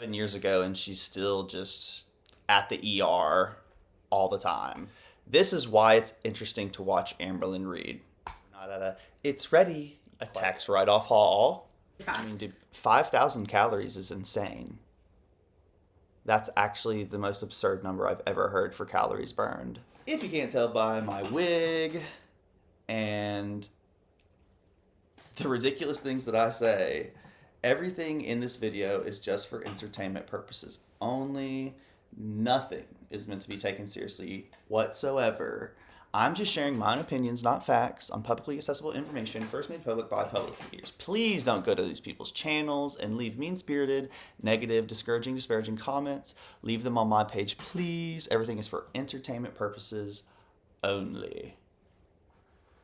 7 years ago, and she's still just at the ER all the time. This is why it's interesting to watch Amberlyn Reid. Not at a it's ready attacks right off hall. I mean, dude, 5,000 calories is insane. That's actually the most absurd number I've ever heard for calories burned. If you can't tell by my wig and the ridiculous things that I say, everything in this video is just for entertainment purposes only. Nothing is meant to be taken seriously whatsoever. I'm just sharing my own opinions, not facts, on publicly accessible information first made public by public figures. Please don't go to these people's channels and leave mean-spirited, negative, discouraging, disparaging comments. Leave them on my page, please. Everything is for entertainment purposes only.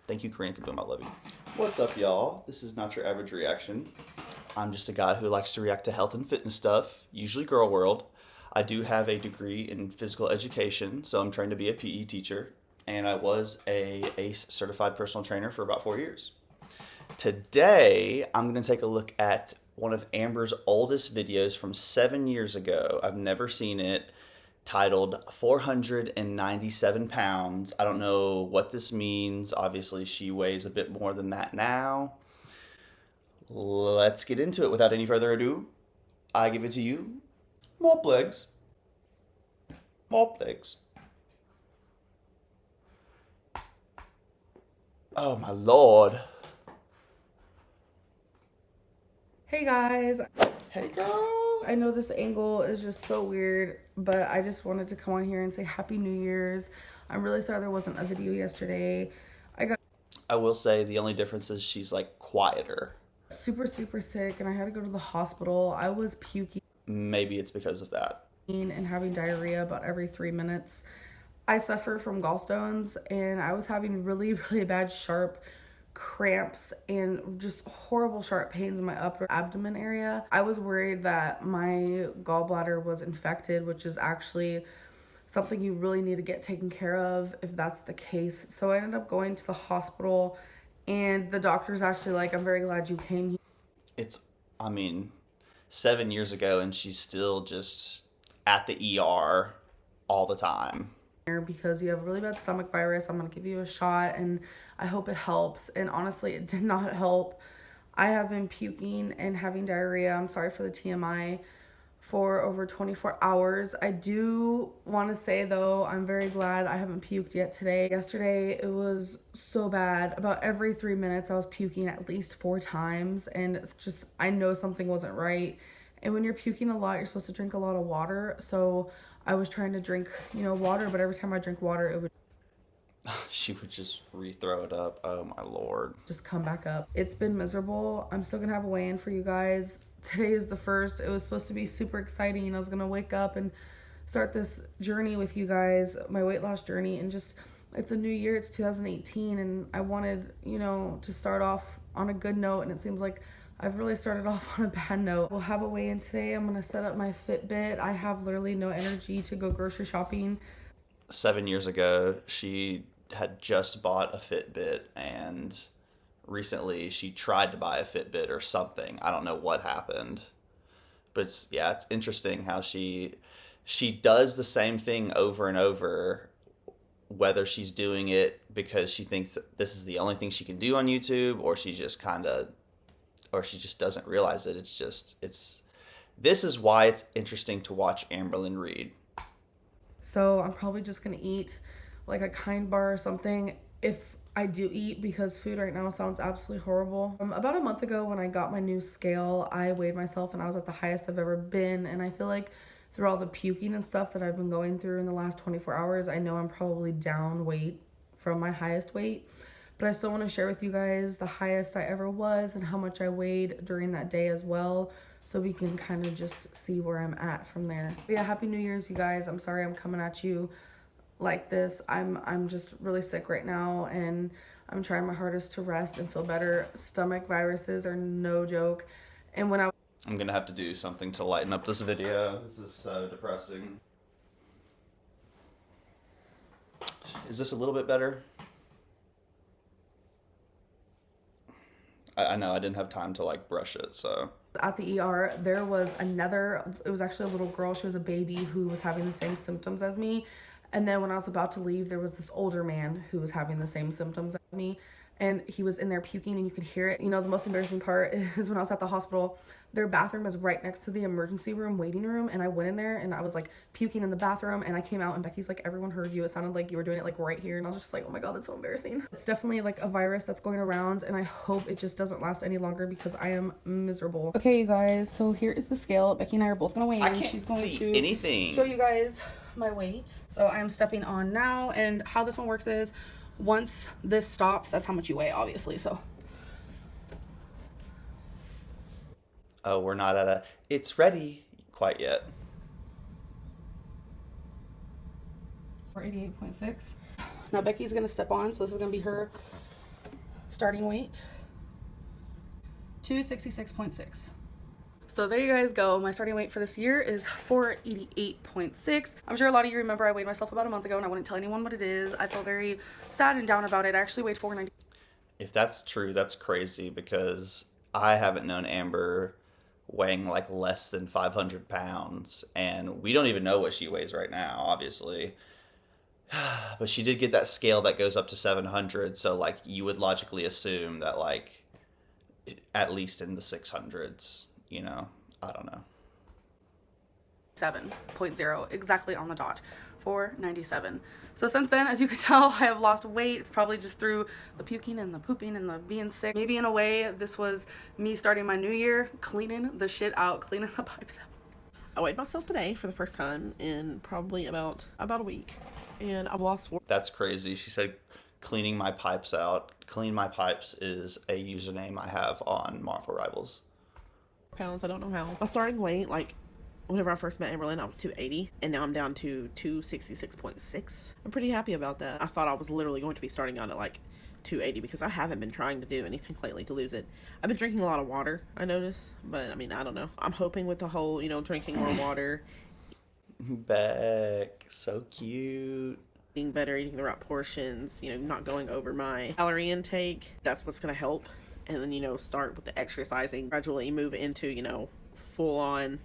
Thank you, Karina Kaboom. I love you. What's up, y'all? This is not your average reaction. I'm just a guy who likes to react to health and fitness stuff, usually girl world. I do have a degree in physical education, so I'm trained to be a PE teacher, and I was a ACE certified personal trainer for about 4 years. Today, I'm going to take a look at one of Amber's oldest videos from 7 years ago. I've never seen it, titled 497 pounds. I don't know what this means. Obviously, she weighs a bit more than that now. Let's get into it without any further ado. I give it to you. More legs. More legs. Oh my lord. Hey guys. Hey girl. I know this angle is just so weird, but I just wanted to come on here and say Happy New Year's. I'm really sorry there wasn't a video yesterday. I will say the only difference is she's like quieter. Super sick and I had to go to the hospital. I was puking. Maybe it's because of that. And having diarrhea about every 3 minutes. I suffer from gallstones and I was having really bad sharp cramps and just horrible sharp pains in my upper abdomen area. I was worried that my gallbladder was infected, which is actually something you really need to get taken care of if that's the case. So I ended up going to the hospital and the doctor's actually like, I'm very glad you came here. It's, 7 years ago and she's still just at the ER all the time. Because you have a really bad stomach virus. I'm going to give you a shot and I hope it helps. And honestly, it did not help. I have been puking and having diarrhea. I'm sorry for the TMI for over 24 hours. I do want to say though, I'm very glad I haven't puked yet today. Yesterday, it was so bad. About every 3 minutes, I was puking at least 4 times. And it's just, I know something wasn't right. And when you're puking a lot, you're supposed to drink a lot of water. So I was trying to drink, water, but every time I drink water, it would she would just re-throw it up. Oh my lord. just come back up. It's been miserable. I'm still gonna have a weigh-in for you guys. Today is the first. It was supposed to be super exciting. I was gonna wake up and start this journey with you guys, my weight loss journey, and just, it's a new year, it's 2018, and I wanted, to start off on a good note, and it seems like I've really started off on a bad note. We'll have a weigh-in today. I'm gonna set up my Fitbit. I have literally no energy to go grocery shopping. 7 years ago, she had just bought a Fitbit, and recently she tried to buy a Fitbit or something. I don't know what happened, but it's interesting how she does the same thing over and over, whether she's doing it because she thinks that this is the only thing she can do on YouTube, or she just doesn't realize it. This is why it's interesting to watch Amberlyn Reid. So I'm probably just gonna eat like a Kind bar or something if I do eat, because food right now sounds absolutely horrible. About a month ago when I got my new scale, I weighed myself and I was at the highest I've ever been. And I feel like through all the puking and stuff that I've been going through in the last 24 hours, I know I'm probably down weight from my highest weight. But I still want to share with you guys the highest I ever was and how much I weighed during that day as well, so we can kind of just see where I'm at from there. But yeah, Happy New Year's, you guys. I'm sorry I'm coming at you like this. I'm just really sick right now, and I'm trying my hardest to rest and feel better. Stomach viruses are no joke. And when I'm gonna have to do something to lighten up this video. This is so depressing. Is this a little bit better? I know I didn't have time to brush it, so At the ER, there was it was actually a little girl. She was a baby who was having the same symptoms as me. And then when I was about to leave, there was this older man who was having the same symptoms as me. And he was in there puking and you could hear it. You know, the most embarrassing part is when I was at the hospital, their bathroom is right next to the emergency room waiting room. And I went in there and I was like puking in the bathroom and I came out and Becky's like, everyone heard you. It sounded like you were doing it like right here. And I was just like, oh my God, that's so embarrassing. It's definitely like a virus that's going around and I hope it just doesn't last any longer because I am miserable. Okay, you guys, so here is the scale. Becky and I are both gonna weigh in. I can't She's going see to anything. show you guys my weight. So I am stepping on now, and how this one works is once this stops, that's how much you weigh, obviously. So Oh, we're not at a it's ready quite yet. 488.6. Now Becky's gonna step on, so this is gonna be her starting weight. 266.6. So there you guys go. My starting weight for this year is 488.6. I'm sure a lot of you remember I weighed myself about a month ago and I wouldn't tell anyone what it is. I feel very sad and down about it. I actually weighed 490. If that's true, that's crazy because I haven't known Amber weighing like less than 500 pounds, and we don't even know what she weighs right now, obviously. But she did get that scale that goes up to 700, so like you would logically assume that like at least in the 600s, you know. I don't know. 7.0 exactly on the dot. 497. So since then, as you can tell, I have lost weight. It's probably just through the puking and the pooping and the being sick. Maybe in a way, this was me starting my new year, cleaning the shit out, cleaning the pipes out. I weighed myself today for the first time in probably about a week, and I've lost 4. That's crazy. She said cleaning my pipes out. Clean my pipes is a username I have on Marvel Rivals. pounds. I don't know how. My starting weight, like whenever I first met Amberlyn, I was 280, and now I'm down to 266.6. I'm pretty happy about that. I thought I was literally going to be starting out at like 280 because I haven't been trying to do anything lately to lose it. I've been drinking a lot of water, I noticed, but I mean, I don't know. I'm hoping with the whole, drinking more water, Beck, so cute. eating better, eating the right portions, not going over my calorie intake. That's what's going to help. And then, start with the exercising, gradually move into, full on,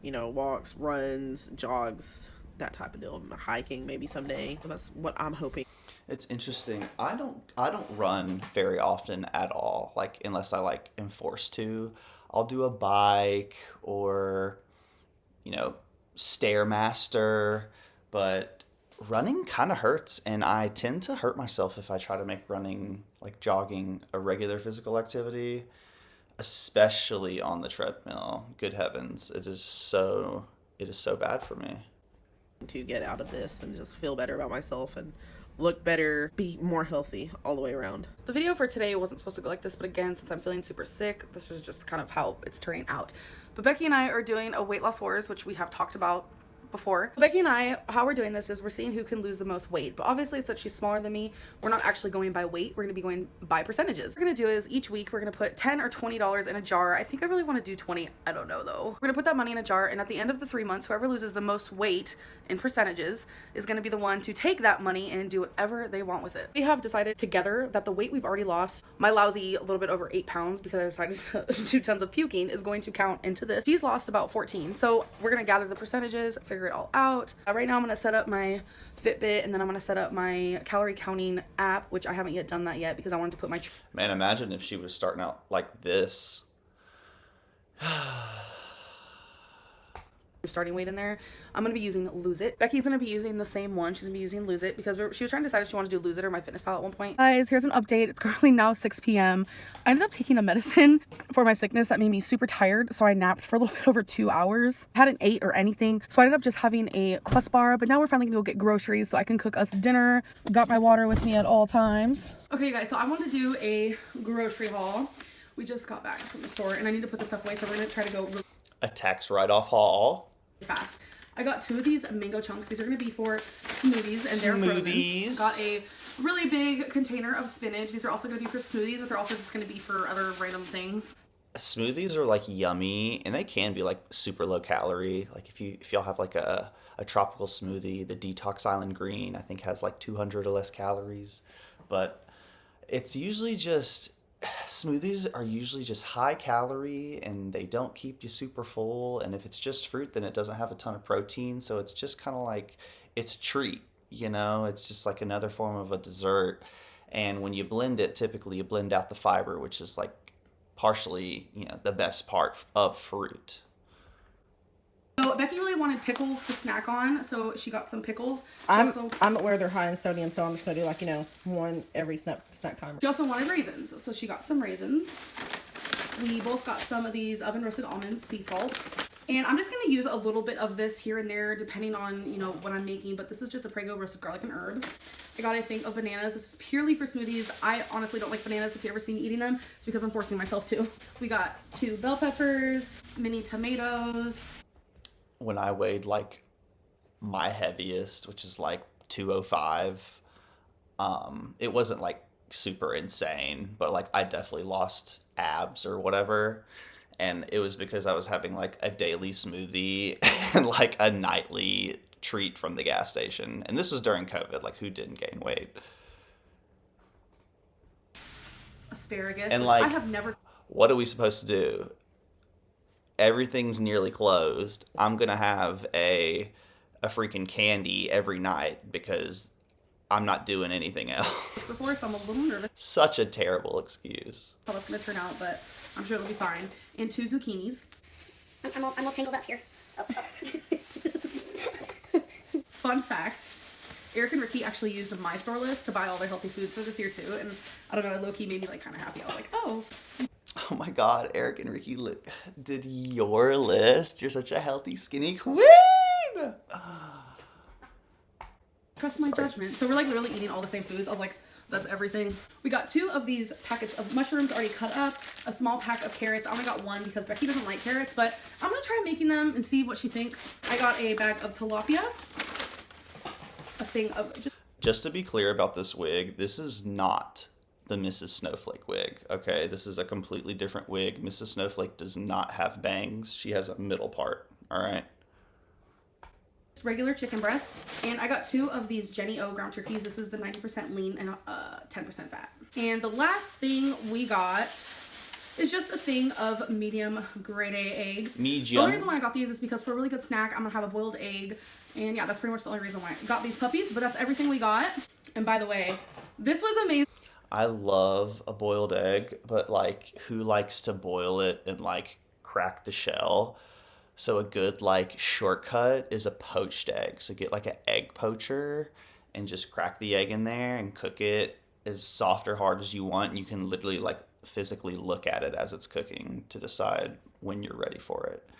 walks, runs, jogs, that type of deal. Hiking maybe someday. So that's what I'm hoping. It's interesting. I don't run very often at all. Like unless I like am forced to. I'll do a bike or Stairmaster, but running kind of hurts, and I tend to hurt myself if I try to make running, like jogging, a regular physical activity, especially on the treadmill. Good heavens, it is so bad for me. To get out of this and just feel better about myself and look better, be more healthy all the way around. The video for today wasn't supposed to go like this, but again, since I'm feeling super sick, this is just kind of how it's turning out. But Becky and I are doing a weight loss wars, which we have talked about before. Becky and I, how we're doing this is we're seeing who can lose the most weight, but obviously since she's smaller than me, we're not actually going by weight, we're going to be going by percentages. What we're going to do is each week we're going to put $10 or $20 in a jar. I think I really want to do 20, I don't know though. We're going to put that money in a jar, and at the end of the 3 months, whoever loses the most weight in percentages is going to be the one to take that money and do whatever they want with it. We have decided together that the weight we've already lost, my lousy a little bit over 8 pounds because I decided to do tons of puking, is going to count into this. She's lost about 14, so we're going to gather the percentages, figure it all out. Right now I'm going to set up my Fitbit, and then I'm going to set up my calorie counting app, which I haven't yet done that yet because I wanted to put my... Man, imagine if she was starting out like this. starting weight in there. I'm going to be using Lose It. Becky's going to be using the same one. She's going to be using Lose It because she was trying to decide if she wanted to do Lose It or MyFitnessPal at one point. Guys, here's an update. It's currently now 6 p.m. I ended up taking a medicine for my sickness that made me super tired, so I napped for a little bit over 2 hours. I hadn't ate or anything, so I ended up just having a Quest bar, but now we're finally going to go get groceries so I can cook us dinner. Got my water with me at all times. Okay, guys, so I want to do a grocery haul. We just got back from the store, and I need to put this stuff away, so we're going to try to go A tax write-off haul. Fast. I got 2 of these mango chunks. These are going to be for smoothies, and they're frozen. Got a really big container of spinach. These are also going to be for smoothies, but they're also just going to be for other random things. Smoothies are like yummy, and they can be like super low calorie. Like if y'all have like a tropical smoothie, the Detox Island Green I think has like 200 or less calories, but it's usually just smoothies are usually just high calorie and they don't keep you super full. And if it's just fruit, then it doesn't have a ton of protein. So it's just kind of like it's a treat, you know? It's just like another form of a dessert. And when you blend it, typically you blend out the fiber, which is like partially, you know, the best part of fruit. So Becky really wanted pickles to snack on, so she got some pickles. I'm aware they're high in sodium, so I'm just gonna do like, you know, one every snack time. She also wanted raisins, so she got some raisins. We both got some of these oven roasted almonds, sea salt. And I'm just gonna use a little bit of this here and there depending on, you know, what I'm making, but this is just a Prego roasted garlic and herb. I got a thing of bananas. This is purely for smoothies. I honestly don't like bananas. If you ever see me eating them, it's because I'm forcing myself to. We got 2 bell peppers, mini tomatoes. When I weighed like my heaviest, which is like 205, it wasn't like super insane, but like I definitely lost abs or whatever. And it was because I was having like a daily smoothie and like a nightly treat from the gas station. And this was during COVID. Like, who didn't gain weight? Asparagus. And like, I have never. What are we supposed to do? Everything's nearly closed. I'm gonna have a freaking candy every night because I'm not doing anything else. Before, so I'm a little nervous Such a terrible excuse. how that's gonna turn out, but I'm sure it'll be fine. And 2 zucchinis. I'm all tangled up here. Oh. Fun fact, Eric and Ricky actually used my store list to buy all their healthy foods for this year too, and I don't know, it low-key made me like kind of happy. I was like, oh. Oh my God, Eric and Ricky did your list. You're such a healthy, skinny queen. Trust my Sorry. judgment. So we're like literally eating all the same foods. I was like, that's everything. We got 2 of these packets of mushrooms already cut up, a small pack of carrots. I only got 1 because Becky doesn't like carrots, but I'm gonna try making them and see what she thinks. I got a bag of tilapia, a thing of Just to be clear about this wig, this is not the Mrs. Snowflake wig, okay? This is a completely different wig. Mrs. Snowflake does not have bangs. She has a middle part, all right? regular chicken breasts. And I got 2 of these Jenny O ground turkeys. This is the 90% lean and 10% fat. And the last thing we got is just a thing of medium grade A eggs. The only reason why I got these is because for a really good snack, I'm gonna have a boiled egg. And yeah, that's pretty much the only reason why I got these puppies, but that's everything we got. And by the way, this was amazing. I love a boiled egg, but like, who likes to boil it and like crack the shell? So a good like shortcut is a poached egg. So get like an egg poacher and just crack the egg in there and cook it as soft or hard as you want. And you can literally like physically look at it as it's cooking to decide when you're ready for it.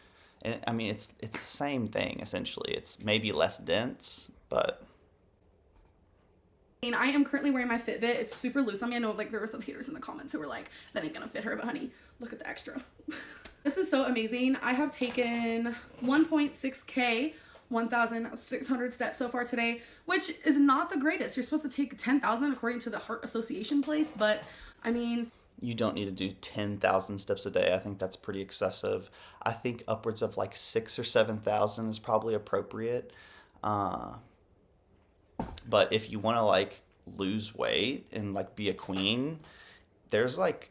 And I mean, it's the same thing essentially. It's maybe less dense, but And I am currently wearing my Fitbit. It's super loose on me. I know like there were some haters in the comments who were like, that ain't gonna fit her, but honey, look at the extra. This is so amazing. I have taken 1.6K, 1,600 steps so far today, which is not the greatest. You're supposed to take 10,000 according to the Heart Association place, but I mean, you don't need to do 10,000 steps a day. I think that's pretty excessive. I think upwards of like 6,000 or 7,000 is probably appropriate. But if you want to like lose weight and like be a queen, there's like,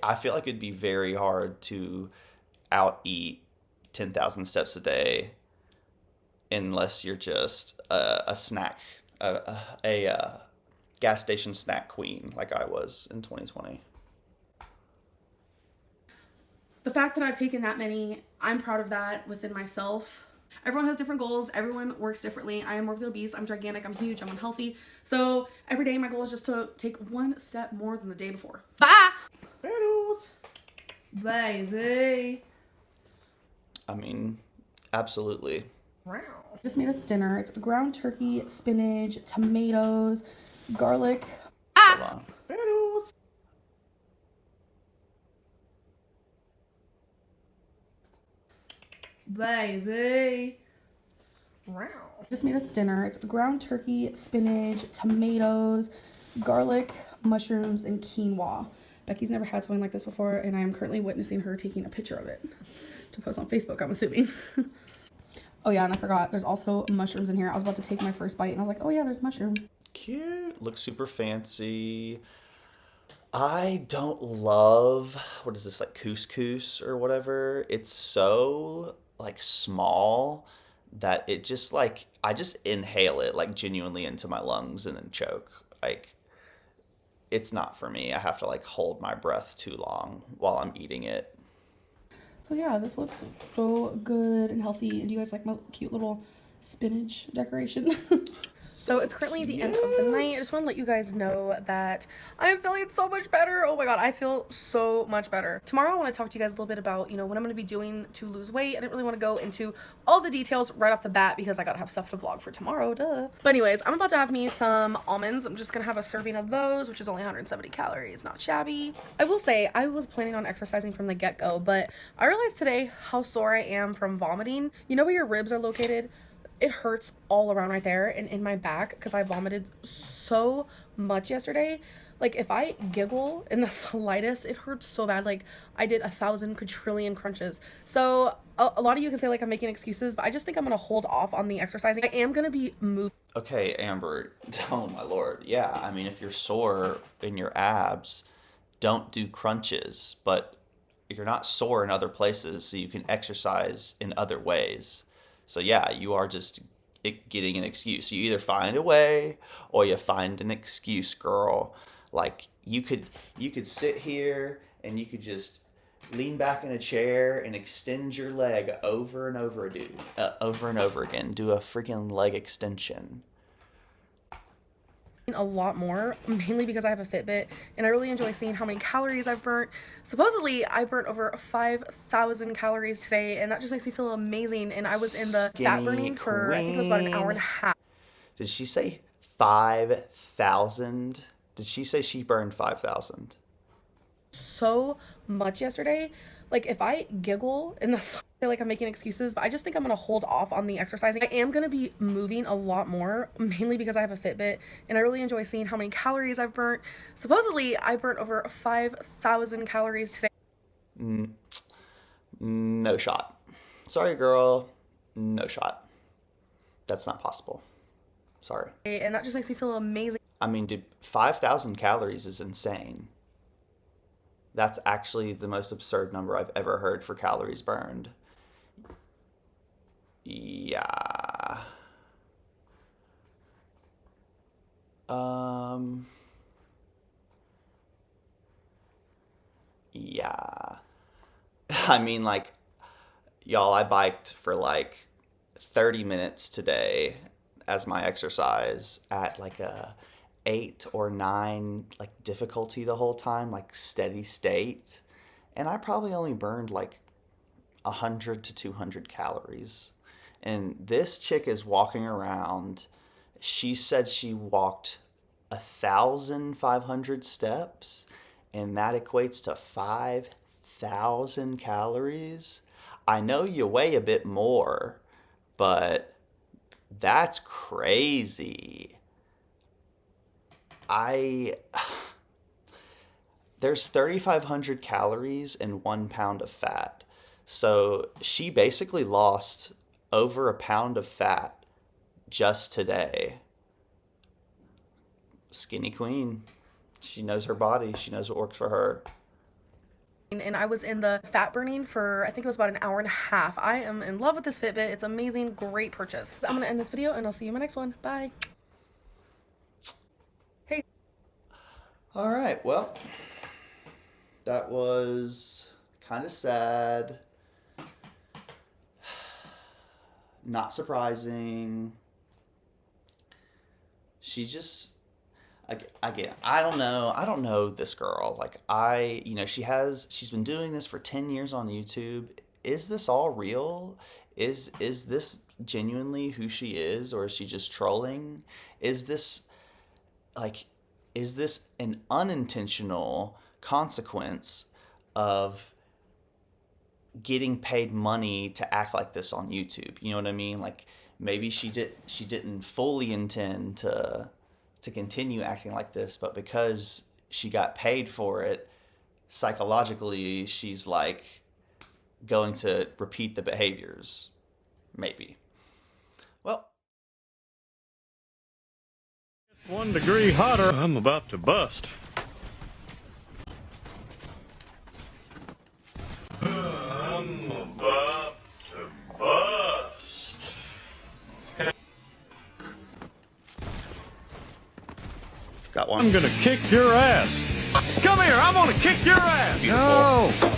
I feel like it'd be very hard to out eat 10,000 steps a day unless you're just a snack, a gas station snack queen like I was in 2020. the fact that I've taken that many, I'm proud of that within myself. Everyone has different goals. Everyone works differently. I am morbidly obese. I'm gigantic. I'm huge. I'm unhealthy. So every day my goal is just to take 1 step more than the day before. Bye! Baby. I mean, absolutely. Wow. Just made us dinner. It's ground turkey, spinach, tomatoes, garlic. Hold on. Baby. Wow. Just made us dinner. It's ground turkey, spinach, tomatoes, garlic, mushrooms, and quinoa. Becky's never had something like this before, and I am currently witnessing her taking a picture of it to post on Facebook, I'm assuming. Oh yeah, and I forgot, there's also mushrooms in here. I was about to take my first bite, and I was like, oh yeah, there's mushrooms. Cute. Looks super fancy. I don't love, what is this, like couscous or whatever? It's so like small that it just like, I just inhale it like genuinely into my lungs and then choke. Like, it's not for me. I have to like hold my breath too long while I'm eating it. So yeah, this looks so good and healthy. And do you guys like my cute little spinach decoration? So it's currently the end of the night. I just want to let you guys know that I am feeling so much better. Oh my god, I feel so much better. Tomorrow I want to talk to you guys a little bit about, what I'm going to be doing to lose weight. I didn't really want to go into all the details right off the bat because I gotta have stuff to vlog for tomorrow, duh. But anyways, I'm about to have me some almonds. I'm just gonna have a serving of those, which is only 170 calories, not shabby. I will say, I was planning on exercising from the get-go, but I realized today how sore I am from vomiting. You know where your ribs are located? It hurts all around right there and in my back because I vomited so much yesterday. Like, if I giggle in the slightest, it hurts so bad. Like, I did 1,000 quadrillion crunches. So a lot of you can say like I'm making excuses, but I just think I'm gonna hold off on the exercising. I am gonna be moving. Okay, Amber, oh my lord. Yeah, I mean, if you're sore in your abs, don't do crunches, but you're not sore in other places, so you can exercise in other ways. So yeah, you are just getting an excuse. You either find a way or you find an excuse, girl. Like, you could sit here and you could just lean back in a chair and extend your leg over and over, over and over again. Do a freaking leg extension. A lot more, mainly because I have a Fitbit and I really enjoy seeing how many calories I've burnt. Supposedly I burnt over 5,000 calories today, and that just makes me feel amazing. And I was in the fat burning for, I think it was about an hour and a half. Did she say 5,000? Did she say she burned 5,000? So much yesterday. Like, if I giggle in the feel like I'm making excuses, but I just think I'm gonna hold off on the exercising. I am gonna be moving a lot more, mainly because I have a Fitbit and I really enjoy seeing how many calories I've burnt. Supposedly I burnt over 5,000 calories today. No shot. Sorry, girl. No shot. That's not possible. Sorry. And that just makes me feel amazing. I mean, dude, 5,000 calories is insane. That's actually the most absurd number I've ever heard for calories burned. Yeah. Yeah. I mean, like, y'all, I biked for like 30 minutes today as my exercise at like a 8 or 9 like difficulty the whole time, like steady state. And I probably only burned like 100 to 200 calories. And this chick is walking around. She said she walked 1,500 steps, and that equates to 5,000 calories. I know you weigh a bit more, but that's crazy. There's 3,500 calories in 1 pound of fat. So she basically lost over a pound of fat just today. Skinny queen. She knows her body. She knows what works for her. And I was in the fat burning for, I think it was about an hour and a half. I am in love with this Fitbit. It's amazing. Great purchase. I'm going to end this video and I'll see you in my next one. Bye. Hey. All right. Well, that was kind of sad. Not surprising. She just, again, I don't know this girl. Like, she's been doing this for 10 years on YouTube. Is this all real? Is this genuinely who she is, or is she just trolling? Is this an unintentional consequence of getting paid money to act like this on YouTube? You know what I mean? Like, maybe she didn't fully intend to continue acting like this, but because she got paid for it, psychologically she's like going to repeat the behaviors. Maybe. Well, 1 degree hotter. I'm about to bust. Got one. I'm gonna kick your ass. Come here, I'm gonna kick your ass. Beautiful. No.